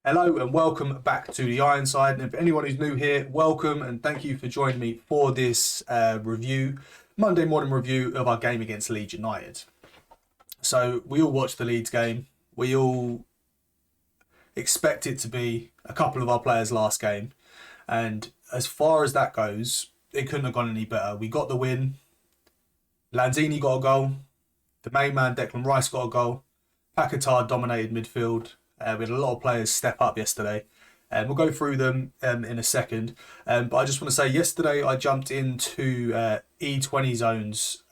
Hello and welcome back to the Ironside. And if anyone who's new here, welcome and thank you for joining me for this Monday morning review of our game against Leeds United. So we all watched the Leeds game. We all expect it to be a couple of our players' last game. And as far as that goes, it couldn't have gone any better. We got the win. Lanzini got a goal. The main man, Declan Rice, got a goal. Paquetá dominated midfield. We had a lot of players step up yesterday. We'll go through them in a second. But I just want to say, yesterday I jumped into E20 Zone's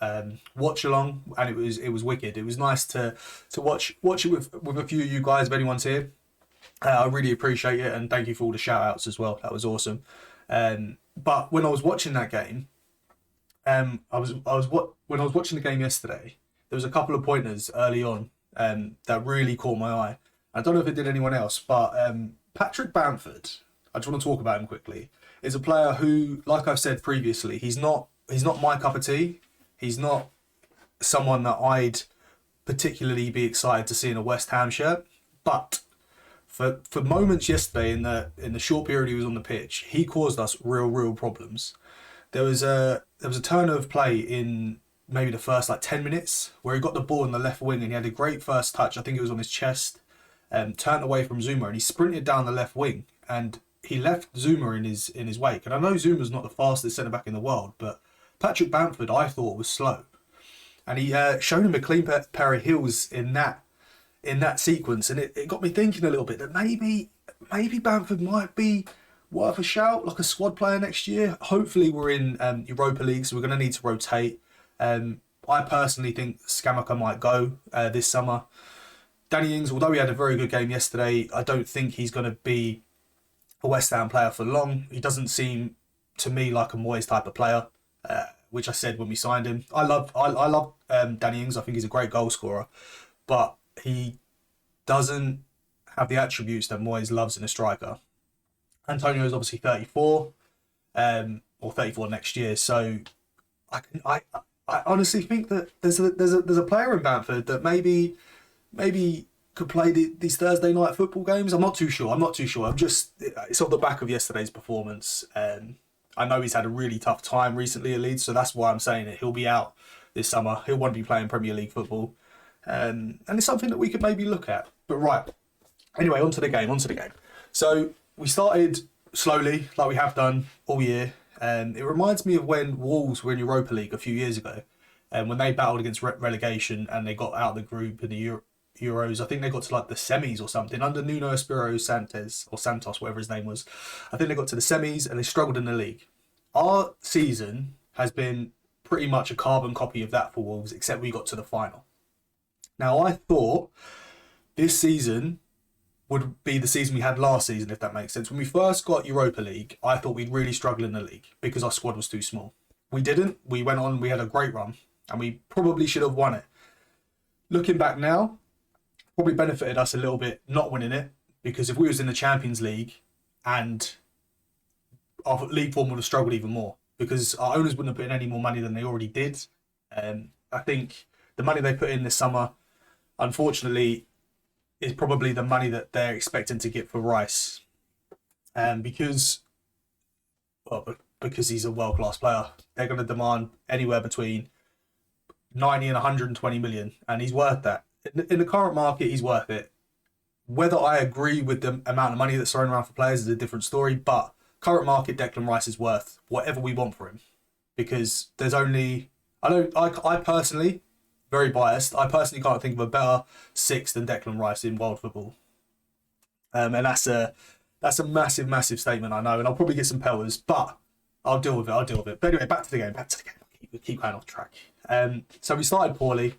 watch along, and it was wicked. It was nice to watch it with a few of you guys, if anyone's here. I really appreciate it, and thank you for all the shout outs as well. That was awesome. But when I was watching that game, when I was watching the game yesterday, there was a couple of pointers early on that really caught my eye. I don't know if it did anyone else, but Patrick Bamford, I just want to talk about him quickly, is a player who, like I've said previously, he's not my cup of tea. He's not someone that I'd particularly be excited to see in a West Ham shirt. But for moments yesterday, in the short period he was on the pitch, he caused us real problems. There was a turn of play in maybe the first 10 minutes where he got the ball in the left wing and he had a great first touch. I think it was on his chest. Turned away from Zuma and he sprinted down the left wing and he left Zuma in his wake. And I know Zuma's not the fastest centre back in the world, but Patrick Bamford I thought was slow, and he showed him a clean pair of heels in that sequence, and it got me thinking a little bit that maybe Bamford might be worth a shout, like a squad player next year. Hopefully we're in Europa League, so we're going to need to rotate. I personally think Scamacca might go this summer. Danny Ings, although he had a very good game yesterday, I don't think he's going to be a West Ham player for long. He doesn't seem to me like a Moyes type of player, which I said when we signed him. I love Danny Ings. I think he's a great goal scorer, but he doesn't have the attributes that Moyes loves in a striker. Antonio is obviously 34, or 34 next year. So I honestly think that there's a player in Bamford that maybe could play these Thursday night football games. I'm not too sure. It's off the back of yesterday's performance. I know he's had a really tough time recently at Leeds, so that's why I'm saying it. He'll be out this summer. He'll want to be playing Premier League football. And it's something that we could maybe look at. But right, anyway, on to the game. So we started slowly, like we have done all year. It reminds me of when Wolves were in Europa League a few years ago, and when they battled against relegation and they got out of the group in the Euros. I think they got to the semis or something under Nuno Espirito Santos, whatever his name was. I think they got to the semis and they struggled in the league. Our season has been pretty much a carbon copy of that for Wolves, except we got to the final. Now, I thought this season would be the season we had last season, if that makes sense. When we first got Europa League, I thought we'd really struggle in the league because our squad was too small. We didn't. We went on, we had a great run, and we probably should have won it. Looking back now, probably benefited us a little bit not winning it, because if we was in the Champions League, and our league form would have struggled even more, because our owners wouldn't have put in any more money than they already did. I think the money they put in this summer, unfortunately, is probably the money that they're expecting to get for Rice, because he's a world-class player. They're going to demand anywhere between 90 and 120 million, and he's worth that. In the current market, he's worth it. Whether I agree with the amount of money that's thrown around for players is a different story, but current market, Declan Rice is worth whatever we want for him, because there's only... I personally, very biased, I personally can't think of a better six than Declan Rice in world football. And that's a massive statement, I know, and I'll probably get some pelters, but I'll deal with it. But anyway, back to the game. We keep going off track. So we started poorly.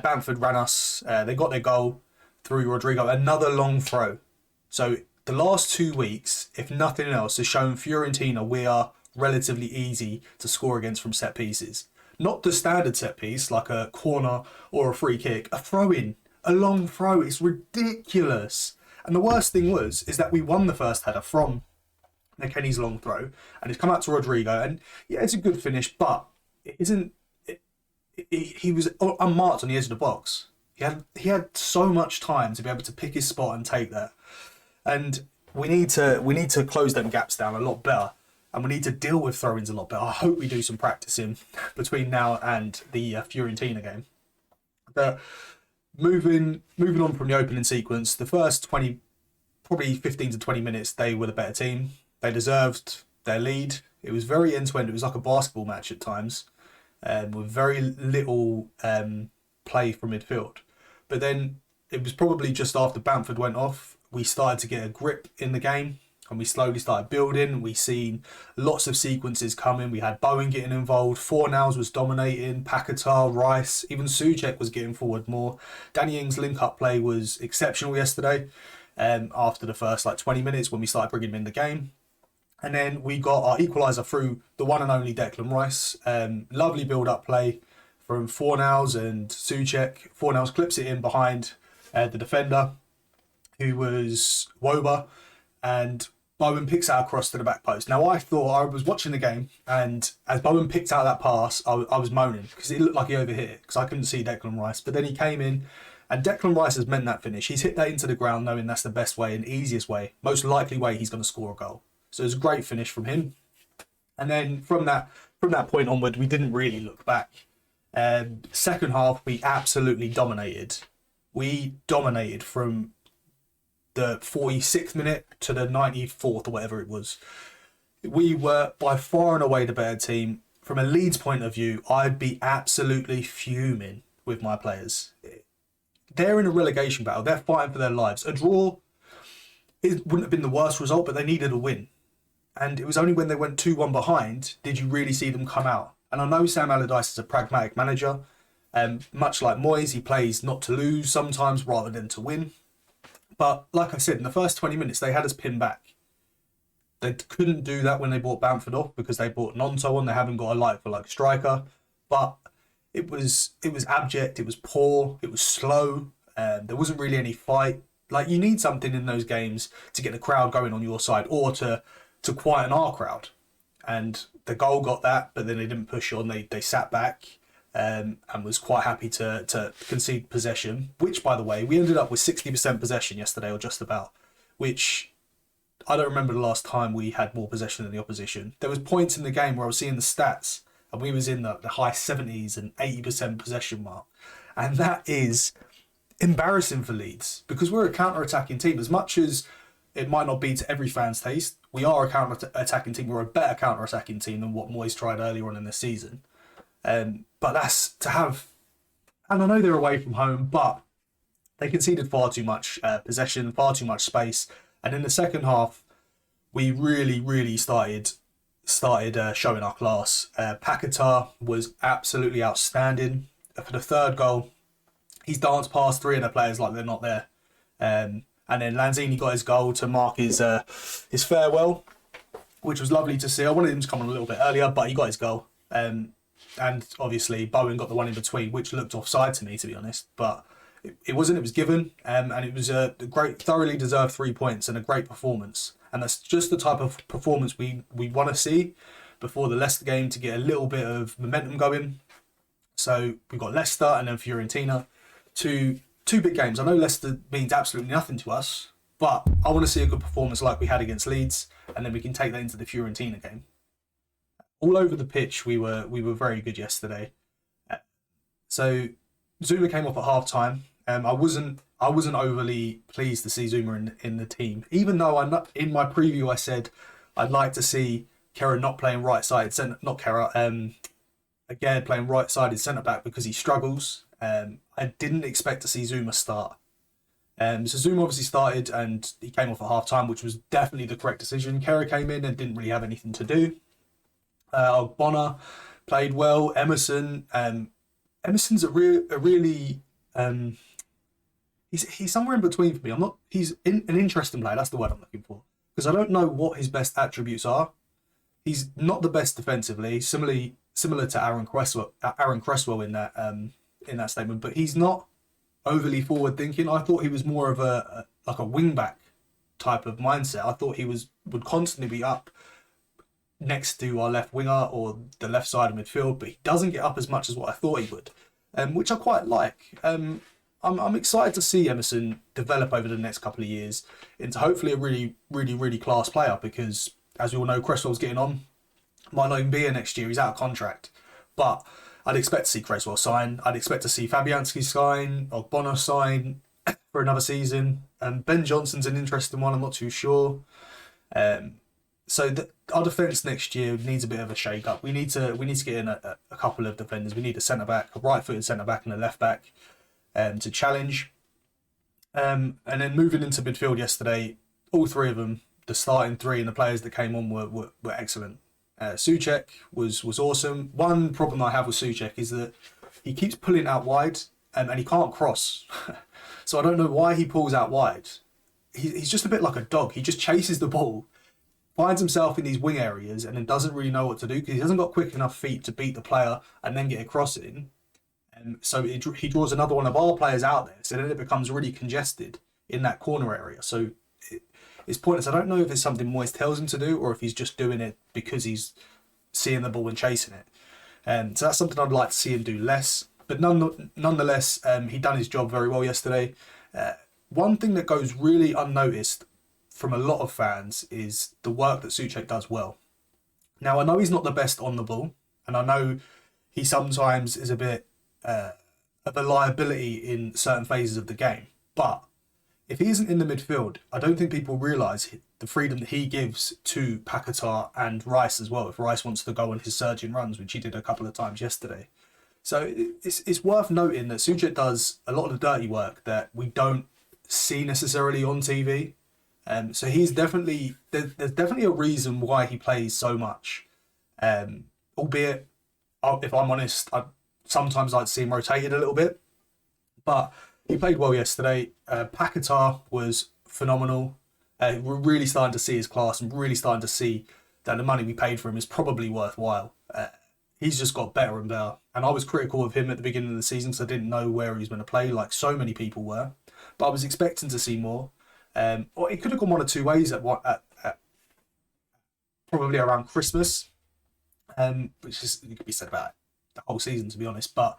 Bamford ran us. They got their goal through Rodrigo. Another long throw. So the last 2 weeks, if nothing else, has shown Fiorentina we are relatively easy to score against from set pieces. Not the standard set piece, like a corner or a free kick. A throw-in. A long throw. It's ridiculous. And the worst thing is that we won the first header from McKennie's long throw. And it's come out to Rodrigo. And yeah, it's a good finish, but it isn't... He was unmarked on the edge of the box. He had so much time to be able to pick his spot and take that. And we need to close them gaps down a lot better, and we need to deal with throw-ins a lot better. I hope we do some practicing between now and the Fiorentina game. But moving on from the opening sequence, the first 20, probably 15 to 20 minutes, they were the better team. They deserved their lead. It was very end-to-end. It was like a basketball match at times, with very little play from midfield. But then it was probably just after Bamford went off, we started to get a grip in the game, and we slowly started building. We seen lots of sequences coming. We had Bowen getting involved. Fornals was dominating. Paquetá, Rice, even Souček was getting forward more. Danny Ings' link-up play was exceptional yesterday. After the first 20 minutes when we started bringing him in the game. And then we got our equaliser through the one and only Declan Rice. Lovely build-up play from Fornals and Souček. Fornals clips it in behind the defender, who was Woba, and Bowen picks out across to the back post. Now, I was watching the game, and as Bowen picked out that pass, I was moaning because it looked like he overhit it because I couldn't see Declan Rice. But then he came in, and Declan Rice has meant that finish. He's hit that into the ground knowing that's the best way and easiest way, most likely way he's going to score a goal. So it was a great finish from him. And then from that point onward, we didn't really look back. Second half, we absolutely dominated. We dominated from the 46th minute to the 94th or whatever it was. We were by far and away the better team. From a Leeds point of view, I'd be absolutely fuming with my players. They're in a relegation battle. They're fighting for their lives. A draw wouldn't have been the worst result, but they needed a win. And it was only when they went 2-1 behind did you really see them come out. And I know Sam Allardyce is a pragmatic manager. Much like Moyes, he plays not to lose sometimes rather than to win. But like I said, in the first 20 minutes, they had us pinned back. They couldn't do that when they brought Bamford off because they brought Nonto on. They haven't got a like-for-like striker. But it was abject, it was poor, it was slow. There wasn't really any fight. Like, you need something in those games to get the crowd going on your side or to quieten our crowd. And the goal got that, but then they didn't push on. They sat back and was quite happy to concede possession, which, by the way, we ended up with 60% possession yesterday, or just about, which I don't remember the last time we had more possession than the opposition. There was points in the game where I was seeing the stats and we was in the high 70s and 80% possession mark. And that is embarrassing for Leeds because we're a counter-attacking team. As much as it might not be to every fan's taste, we are a counter-attacking team. We're a better counter-attacking team than what Moyes tried earlier on in the season. But that's to have... And I know they're away from home, but they conceded far too much possession, far too much space. And in the second half, we really started showing our class. Paquetá was absolutely outstanding. For the third goal, he's danced past three of the players like they're not there. And then Lanzini got his goal to mark his farewell, which was lovely to see. I wanted him to come on a little bit earlier, but he got his goal. And obviously Bowen got the one in between, which looked offside to me, to be honest. But it wasn't. It was given, and it was a great, thoroughly deserved 3 points and a great performance. And that's just the type of performance we want to see before the Leicester game to get a little bit of momentum going. So we've got Leicester and then Fiorentina, two big games. I know Leicester means absolutely nothing to us, but I want to see a good performance like we had against Leeds, and then we can take that into the Fiorentina game. All over the pitch, we were very good yesterday. So Zuma came off at half time. I wasn't overly pleased to see Zuma in the team, even though in my preview I said I'd like to see Kera not playing right-sided centre, not Kera, again playing right-sided centre back because he struggles. I didn't expect to see Zuma start. So Zuma obviously started and he came off at half time, which was definitely the correct decision. Kera came in and didn't really have anything to do. Bonner played well. Emerson's a really he's somewhere in between for me. He's an interesting player. That's the word I'm looking for, because I don't know what his best attributes are. He's not the best defensively, similar to Aaron Cresswell in that statement, but he's not overly forward thinking. I thought he was more of a wing back type of mindset. I thought he would constantly be up next to our left winger or the left side of midfield, but he doesn't get up as much as what I thought he would, which I quite like. I'm excited to see Emerson develop over the next couple of years into hopefully a really class player, because as we all know, Cresswell's getting on. Might not even be here next year. He's out of contract. But I'd expect to see Cresswell sign. I'd expect to see Fabianski sign, Ogbonna sign for another season. Ben Johnson's an interesting one. I'm not too sure. Our defence next year needs a bit of a shake-up. We need to get in a couple of defenders. We need a centre-back, a right-footed centre-back and a left-back to challenge. And then moving into midfield yesterday, all three of them, the starting three and the players that came on were excellent. Souček was awesome. One problem I have with Souček is that he keeps pulling out wide and he can't cross. So I don't know why he pulls out wide. He's just a bit like a dog. He just chases the ball, finds himself in these wing areas and then doesn't really know what to do because he hasn't got quick enough feet to beat the player and then get a cross in. So he draws another one of our players out there. So then it becomes really congested in that corner area. So it's pointless. I don't know if it's something Moyes tells him to do or if he's just doing it because he's seeing the ball and chasing it. So that's something I'd like to see him do less. But nonetheless, he done his job very well yesterday. One thing that goes really unnoticed from a lot of fans is the work that Souček does well. Now, I know he's not the best on the ball, and I know he sometimes is a bit of a liability in certain phases of the game. But if he isn't in the midfield, I don't think people realise the freedom that he gives to Paquetá and Rice as well, if Rice wants to go on his surging runs, which he did a couple of times yesterday. So it's worth noting that Souček does a lot of the dirty work that we don't see necessarily on TV. So he's definitely, there's definitely a reason why he plays so much. Albeit, if I'm honest, sometimes I'd see him rotated a little bit. But he played well yesterday. Paquetá was phenomenal. We're really starting to see his class and really starting to see that the money we paid for him is probably worthwhile. He's just got better and better. And I was critical of him at the beginning of the season because I didn't know where he was going to play, like so many people were. But I was expecting to see more. Or it could have gone one or two ways at probably around Christmas, which is, it could be said about the whole season, to be honest. But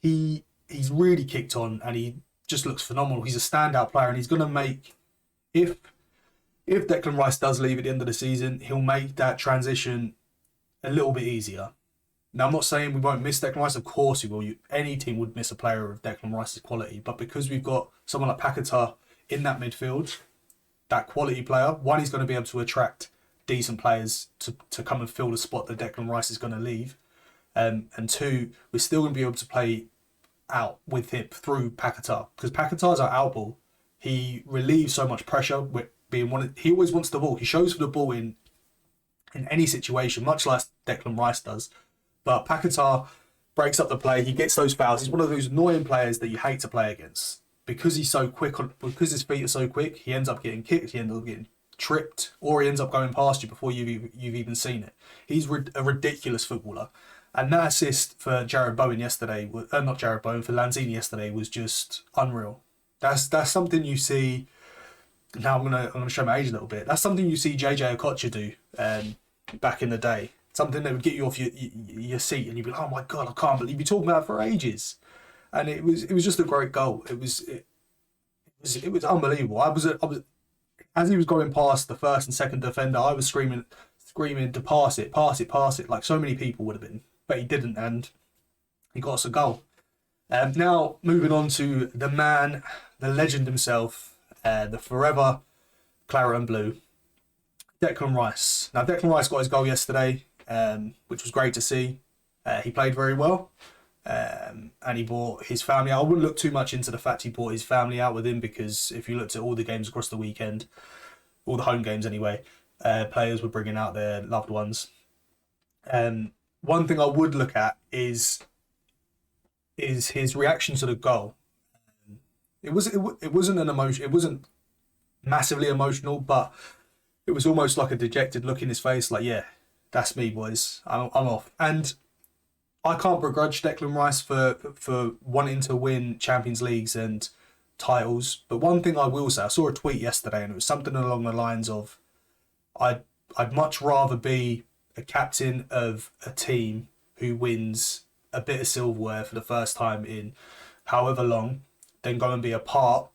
he's really kicked on and he just looks phenomenal. He's a standout player and he's going to make, if Declan Rice does leave at the end of the season, he'll make that transition a little bit easier. Now, I'm not saying we won't miss Declan Rice. Of course we will. Any team would miss a player of Declan Rice's quality. But because we've got someone like Paquetá in that midfield, that quality player, one, he's going to be able to attract decent players to come and fill the spot that Declan Rice is going to leave. And two, we're still going to be able to play out with him through Paquetá. Because Paquetá is our out ball. He relieves so much pressure with being he always wants the ball. He shows for the ball in any situation, much like Declan Rice does. But Paquetá breaks up the play. He gets those fouls. He's one of those annoying players that you hate to play against. Because he's so quick, because his feet are so quick, he ends up getting kicked, he ends up getting tripped, or he ends up going past you before you've even seen it. He's a ridiculous footballer. And that assist for Jarrod Bowen yesterday, not Jarrod Bowen, for Lanzini yesterday was just unreal. That's something you see. Now I'm gonna show my age a little bit. That's something you see JJ Okocha do back in the day. Something that would get you off your seat, and you'd be like, "Oh my god, I can't believe you're talking about it for ages." And it was just a great goal. It was unbelievable. I was as he was going past the first and second defender, I was screaming to pass it, like so many people would have been, but he didn't, and he got us a goal. Now moving on to the man, the legend himself, the forever claret and blue, Declan Rice. Now Declan Rice got his goal yesterday, which was great to see. He played very well. And he brought his family out. I wouldn't look too much into the fact he brought his family out with him, because if you looked at all the games across the weekend, all the home games anyway, players were bringing out their loved ones. One thing I would look at is his reaction to the goal. It wasn't an emotion. It wasn't massively emotional, but it was almost like a dejected look in his face, like, yeah, that's me, boys. I'm off. And I can't begrudge Declan Rice for wanting to win Champions Leagues and titles. But one thing I will say, I saw a tweet yesterday and it was something along the lines of, I'd much rather be a captain of a team who wins a bit of silverware for the first time in however long than go and be a part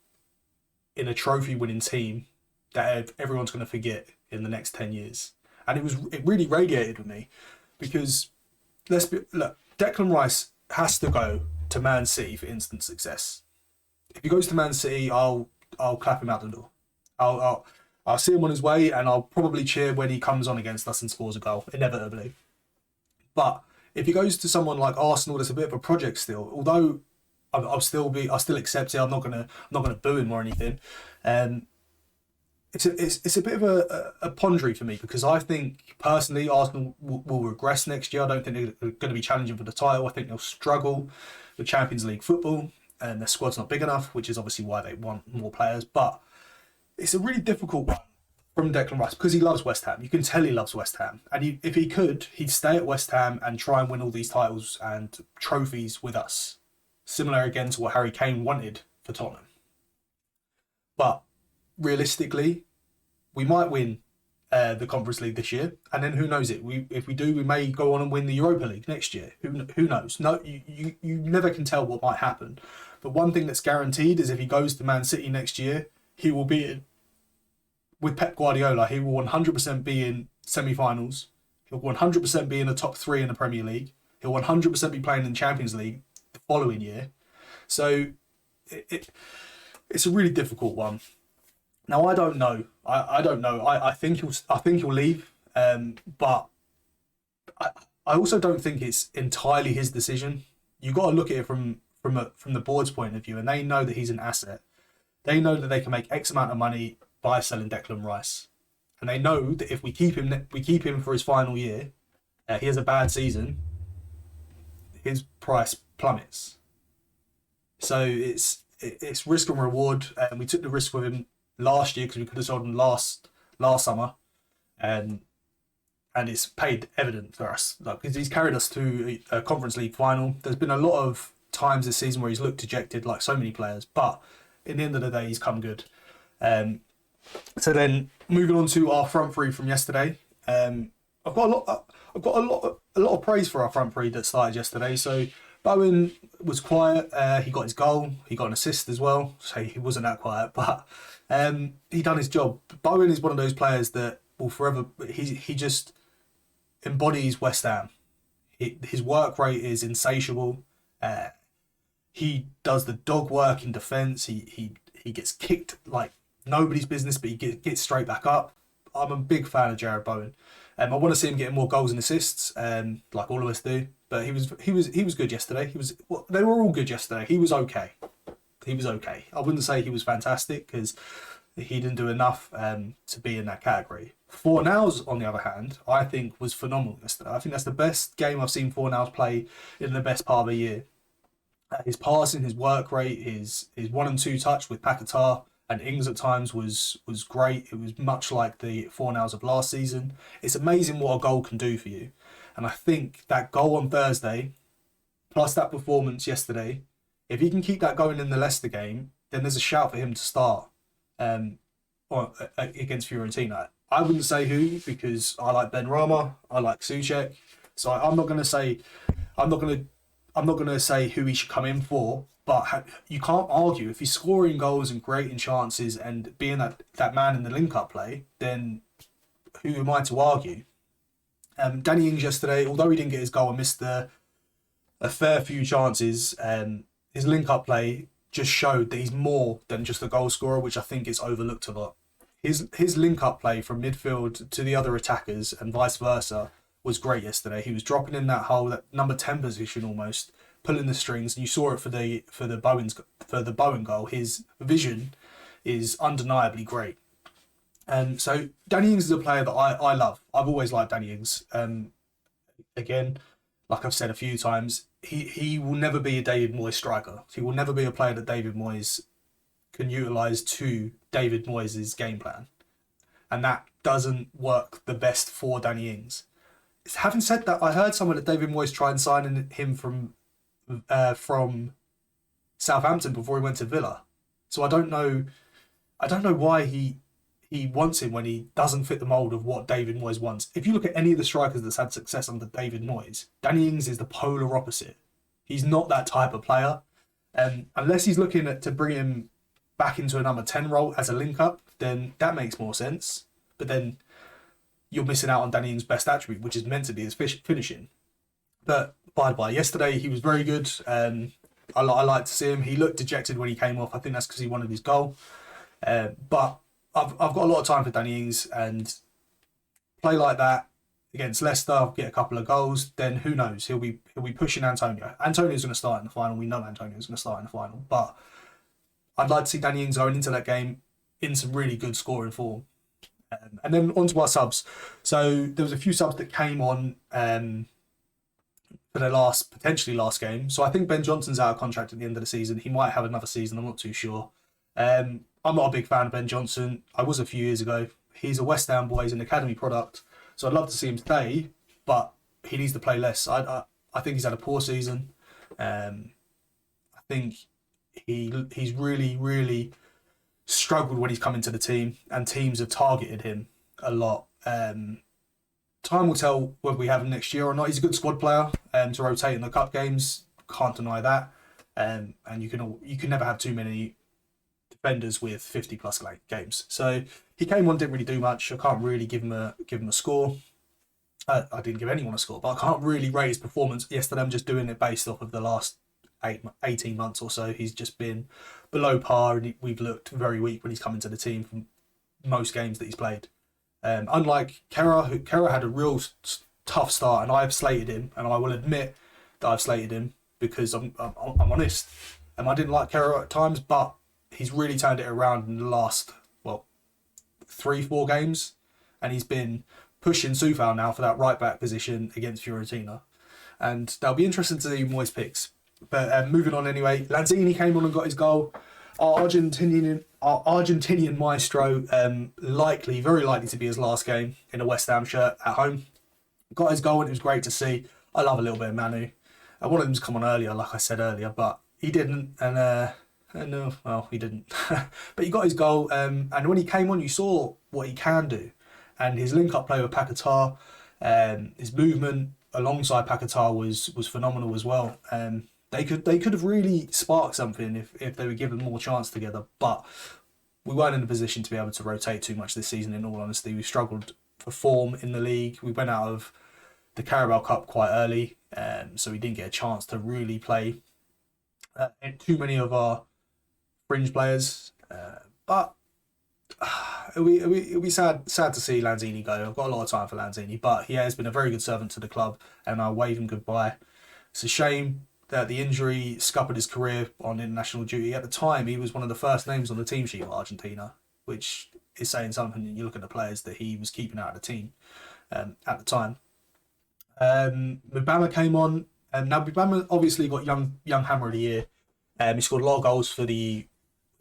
in a trophy-winning team that everyone's going to forget in the next 10 years. And it really radiated with me because look, Declan Rice has to go to Man City for instant success. If he goes to Man City, I'll clap him out the door. I'll see him on his way, and I'll probably cheer when he comes on against us and scores a goal, inevitably. But if he goes to someone like Arsenal, that's a bit of a project still. Although I'll still accept it. I'm not gonna boo him or anything. It's a bit of a pondery for me because I think personally Arsenal will regress next year. I don't think they're going to be challenging for the title. I think they'll struggle with Champions League football, and their squad's not big enough, which is obviously why they want more players. But it's a really difficult one from Declan Rice because he loves West Ham. You can tell he loves West Ham, and if he could, he'd stay at West Ham and try and win all these titles and trophies with us. Similar again to what Harry Kane wanted for Tottenham. But realistically, we might win the Conference League this year, and then who knows it? If we do, we may go on and win the Europa League next year. Who knows? No, you never can tell what might happen. But one thing that's guaranteed is if he goes to Man City next year, he will be with Pep Guardiola. He will 100% be in semi-finals. He'll 100% be in the top 3 in the Premier League. He'll 100% be playing in Champions League the following year. So it's a really difficult one. Now I don't know. I don't know. I think he'll leave. But I also don't think it's entirely his decision. You got to look at it from the board's point of view, and they know that he's an asset. They know that they can make X amount of money by selling Declan Rice, and they know that if we keep him for his final year, he has a bad season, his price plummets. So it's risk and reward, and we took the risk with him last year because we could have sold him last summer, and it's paid evident for us. Like, because he's carried us to a Conference League final. There's been a lot of times this season where he's looked dejected, like so many players, but in the end of the day, he's come good. So then moving on to our front three from yesterday, I've got a lot of praise for our front three that started yesterday. So Bowen was quiet. He got his goal. He got an assist as well. So he wasn't that quiet, but he done his job. Bowen is one of those players that will forever. He just embodies West Ham. His work rate is insatiable. He does the dog work in defence. He gets kicked like nobody's business, but he gets straight back up. I'm a big fan of Jarrod Bowen. I want to see him getting more goals and assists, like all of us do. But he was good yesterday. They were all good yesterday. He was okay. I wouldn't say he was fantastic because he didn't do enough to be in that category. Fornals, on the other hand, I think was phenomenal yesterday. I think that's the best game I've seen Fornals play in the best part of a year. His passing, his work rate, his 1 and 2 touch with Paquetá and Ings at times was great. It was much like the Fornals of last season. It's amazing what a goal can do for you. And I think that goal on Thursday, plus that performance yesterday, if he can keep that going in the Leicester game, then there's a shout for him to start against Fiorentina. I wouldn't say who because I like Ben Rama, I like Souček, so I'm not going to say who he should come in for. But you can't argue if he's scoring goals and creating chances and being that man in the link-up play. Then who am I to argue? Danny Ings yesterday, although he didn't get his goal and missed a fair few chances, his link-up play just showed that he's more than just a goal scorer, which I think is overlooked a lot. His link-up play from midfield to the other attackers and vice versa was great yesterday. He was dropping in that hole, that number 10 position almost, pulling the strings, and you saw it for the Bowen goal. His vision is undeniably great. So Danny Ings is a player that I love. I've always liked Danny Ings. Again, like I've said a few times, he will never be a David Moyes striker. He will never be a player that David Moyes can utilise to David Moyes' game plan. And that doesn't work the best for Danny Ings. Having said that, I heard someone that David Moyes tried and signing him from Southampton before he went to Villa. So I don't know why he wants him when he doesn't fit the mould of what David Moyes wants. If you look at any of the strikers that's had success under David Moyes, Danny Ings is the polar opposite. He's not that type of player. Unless he's looking to bring him back into a number 10 role as a link-up, then that makes more sense. But then you're missing out on Danny Ings' best attribute, which is meant to be his finishing. But by the by, yesterday he was very good. I like to see him. He looked dejected when he came off. I think that's because he wanted his goal. But I've got a lot of time for Danny Ings, and play like that against Leicester, get a couple of goals, then who knows? He'll be pushing Antonio. Antonio's going to start in the final. We know Antonio's going to start in the final. But I'd like to see Danny Ings going into that game in some really good scoring form. And then on to our subs. So there was a few subs that came on for their potentially last game. So I think Ben Johnson's out of contract at the end of the season. He might have another season. I'm not too sure. I'm not a big fan of Ben Johnson. I was a few years ago. He's a West Ham boy. He's an academy product. So I'd love to see him stay, but he needs to play less. I think he's had a poor season. I think he's really, really struggled when he's come into the team, and teams have targeted him a lot. Time will tell whether we have him next year or not. He's a good squad player to rotate in the cup games. Can't deny that. And you can never have too many defenders with 50 plus games. So he came on, didn't really do much. I can't really give him a score. I didn't give anyone a score, but I can't really rate his performance. Yesterday I'm just doing it based off of the last 18 months or so. He's just been below par, and we've looked very weak when he's come into the team from most games that he's played. Unlike Kera had a real tough start, and I've slated him, and I will admit that I've slated him because I'm honest. I didn't like Kera at times, but he's really turned it around in the last 3-4 games, and he's been pushing Soufal now for that right back position against Fiorentina, and that'll be interesting to see Moyes picks. But moving on anyway, Lanzini came on and got his goal. Our Argentinian maestro, very likely to be his last game in a West Ham shirt at home. Got his goal, and it was great to see. I love a little bit of Manu. I wanted him to come on earlier, like I said earlier, but he didn't, and no, well, he didn't. But he got his goal, and when he came on, you saw what he can do. And his link-up play with Paquetá, his movement alongside Paquetá was phenomenal as well. They could have really sparked something if they were given more chance together, but we weren't in a position to be able to rotate too much this season, in all honesty. We struggled for form in the league. We went out of the Carabao Cup quite early, so we didn't get a chance to really play too many of our fringe players. But it'll be sad to see Lanzini go. I've got a lot of time for Lanzini, but he has been a very good servant to the club, and I'll wave him goodbye. It's a shame that the injury scuppered his career on international duty. At the time, he was one of the first names on the team sheet for Argentina, which is saying something. You look at the players that he was keeping out of the team at the time. Mbama came on, and now Mbama obviously got young Hammer of the Year. He scored a lot of goals for the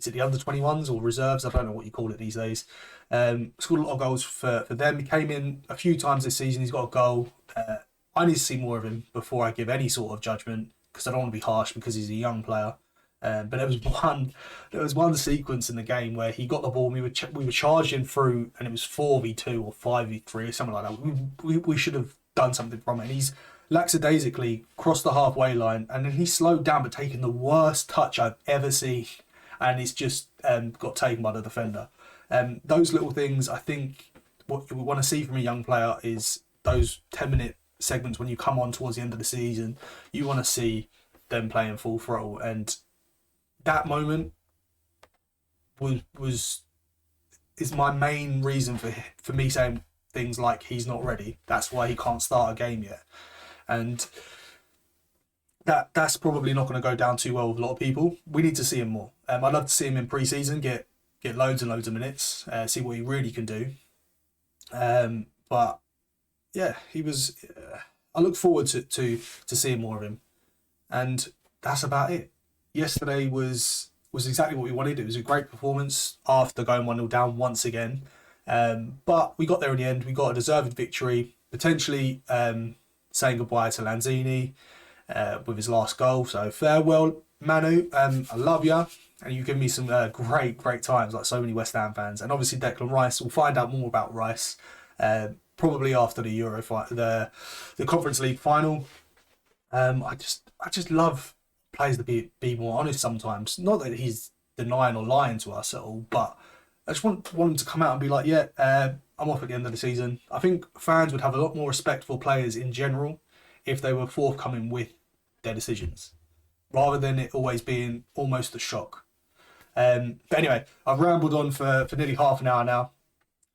under-21s or reserves? I don't know what you call it these days. Scored a lot of goals for them. He came in a few times this season. He's got a goal. I need to see more of him before I give any sort of judgment, because I don't want to be harsh because he's a young player. But there was one sequence in the game where he got the ball and we were charging through, and it was 4v2 or 5v3 or something like that. We should have done something from it. And he's lackadaisically crossed the halfway line, and then he slowed down but taken the worst touch I've ever seen, and it's just got taken by the defender. Those little things, I think what we want to see from a young player is those 10-minute segments when you come on towards the end of the season. You want to see them playing full throttle, and that moment is my main reason for me saying things like he's not ready. That's why he can't start a game yet, and that's probably not going to go down too well with a lot of people. We need to see him more. I'd love to see him in pre-season, get loads and loads of minutes, see what he really can do. But yeah, he was. I look forward to seeing more of him, and that's about it. Yesterday was exactly what we wanted. It was a great performance after going 1-0 down once again. But we got there in the end. We got a deserved victory, potentially saying goodbye to Lanzini with his last goal. So farewell, Manu. I love you, and you've given me some great times, like so many West Ham fans. And obviously Declan Rice. We'll find out more about Rice probably after the the Conference League final. I just love players to be more honest sometimes. Not that he's denying or lying to us at all, but I just want him to come out and be like, yeah, I'm off at the end of the season. I think fans would have a lot more respect for players in general if they were forthcoming with their decisions, rather than it always being almost a shock. But anyway, I've rambled on for nearly half an hour now.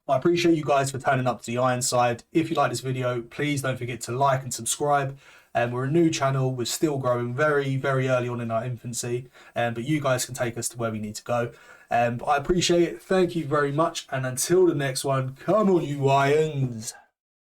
I appreciate you guys for turning up to the Ironside. If you like this video, please don't forget to like and subscribe. We're a new channel. We're still growing very, very early on in our infancy. But you guys can take us to where we need to go. I appreciate it. Thank you very much. And until the next one, come on, you Irons.